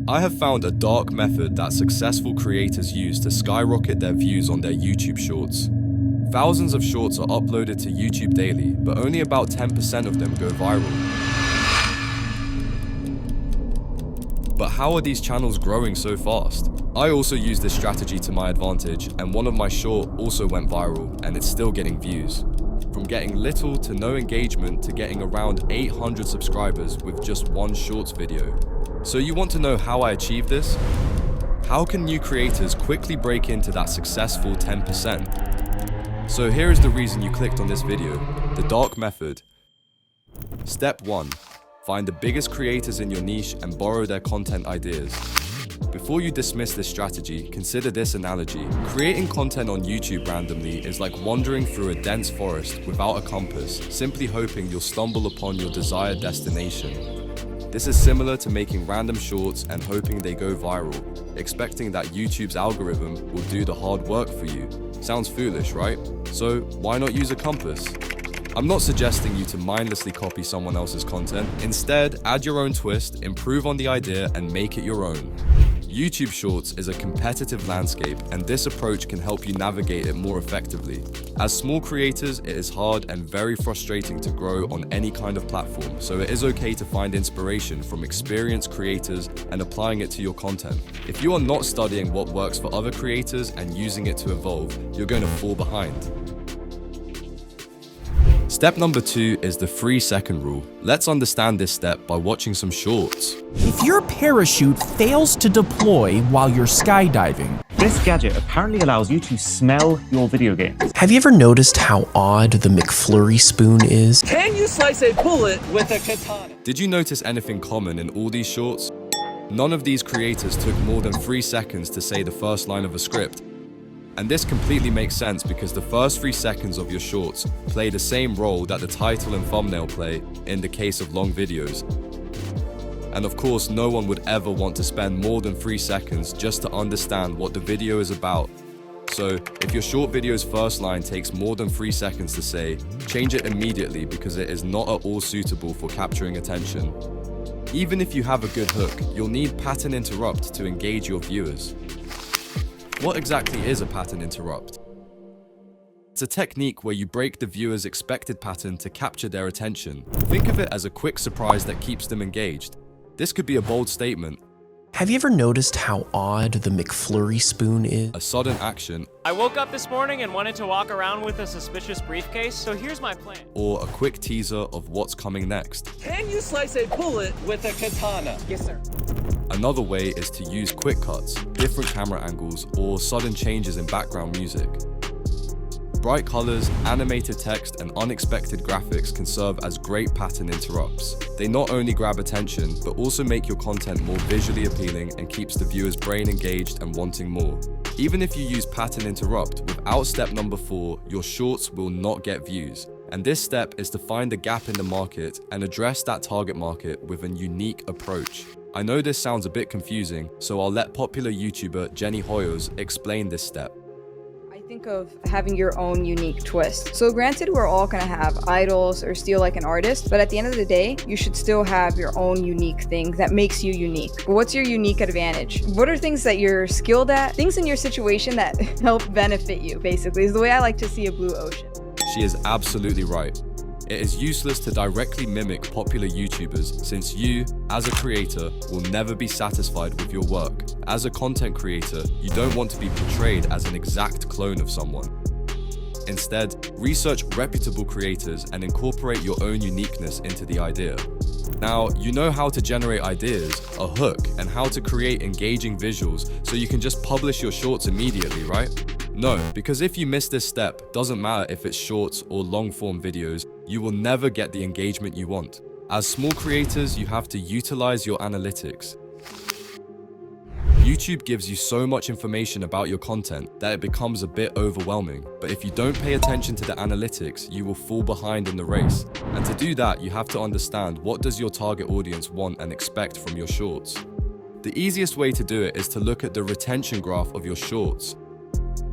I have found a dark method that successful creators use to skyrocket their views on their YouTube shorts. Thousands of shorts are uploaded to YouTube daily, but only about 10% of them go viral. But how are these channels growing so fast? I also use this strategy to my advantage, and one of my shorts also went viral, and it's still getting views. From getting little to no engagement to getting around 800 subscribers with just one shorts video. So you want to know how I achieved this? How can new creators quickly break into that successful 10%? So here is the reason you clicked on this video, the dark method. Step 1. Find the biggest creators in your niche and borrow their content ideas. Before you dismiss this strategy, consider this analogy. Creating content on YouTube randomly is like wandering through a dense forest without a compass, simply hoping you'll stumble upon your desired destination. This is similar to making random shorts and hoping they go viral, expecting that YouTube's algorithm will do the hard work for you. Sounds foolish, right? So why not use a compass? I'm not suggesting you to mindlessly copy someone else's content. Instead, add your own twist, improve on the idea, and make it your own. YouTube Shorts is a competitive landscape, and this approach can help you navigate it more effectively. As small creators, it is hard and very frustrating to grow on any kind of platform, so it is okay to find inspiration from experienced creators and applying it to your content. If you are not studying what works for other creators and using it to evolve, you're going to fall behind. Step number 2 is the 3-second rule. Let's understand this step by watching some shorts. If your parachute fails to deploy while you're skydiving, this gadget apparently allows you to smell your video games. Have you ever noticed how odd the McFlurry spoon is? Can you slice a bullet with a katana? Did you notice anything common in all these shorts? None of these creators took more than 3 seconds to say the first line of a script. And this completely makes sense because the first 3 seconds of your shorts play the same role that the title and thumbnail play in the case of long videos. And of course, no one would ever want to spend more than 3 seconds just to understand what the video is about. So, if your short video's first line takes more than 3 seconds to say, change it immediately because it is not at all suitable for capturing attention. Even if you have a good hook, you'll need pattern interrupt to engage your viewers. What exactly is a pattern interrupt? It's a technique where you break the viewer's expected pattern to capture their attention. Think of it as a quick surprise that keeps them engaged. This could be a bold statement. Have you ever noticed how odd the McFlurry spoon is? A sudden action. I woke up this morning and wanted to walk around with a suspicious briefcase, so here's my plan. Or a quick teaser of what's coming next. Can you slice a bullet with a katana? Yes, sir. Another way is to use quick cuts, different camera angles, or sudden changes in background music. Bright colors, animated text, and unexpected graphics can serve as great pattern interrupts. They not only grab attention, but also make your content more visually appealing and keeps the viewer's brain engaged and wanting more. Even if you use pattern interrupt, without step number 4, your shorts will not get views. And this step is to find the gap in the market and address that target market with a unique approach. I know this sounds a bit confusing, so I'll let popular YouTuber Jenny Hoyos explain this step. Think of having your own unique twist. So granted, we're all gonna have idols or still like an artist, but at the end of the day, you should still have your own unique thing that makes you unique. But what's your unique advantage? What are things that you're skilled at? Things in your situation that help benefit you, basically, is the way I like to see a blue ocean. She is absolutely right. It is useless to directly mimic popular YouTubers since you, as a creator, will never be satisfied with your work. As a content creator, you don't want to be portrayed as an exact clone of someone. Instead, research reputable creators and incorporate your own uniqueness into the idea. Now, you know how to generate ideas, a hook, and how to create engaging visuals so you can just publish your shorts immediately, right? No, because if you miss this step, doesn't matter if it's shorts or long-form videos, you will never get the engagement you want. As small creators, you have to utilize your analytics. YouTube gives you so much information about your content that it becomes a bit overwhelming. But if you don't pay attention to the analytics, you will fall behind in the race. And to do that, you have to understand what does your target audience want and expect from your shorts. The easiest way to do it is to look at the retention graph of your shorts.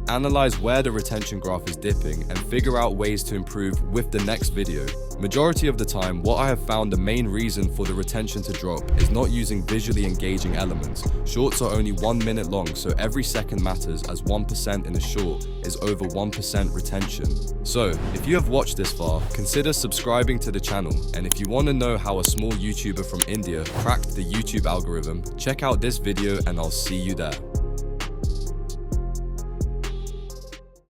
analyze where the retention graph is dipping, and figure out ways to improve with the next video. Majority of the time, what I have found the main reason for the retention to drop is not using visually engaging elements. Shorts are only 1 minute long, so every second matters, as 1% in a short is over 1% retention. So, if you have watched this far, consider subscribing to the channel, and if you want to know how a small YouTuber from India cracked the YouTube algorithm, check out this video and I'll see you there.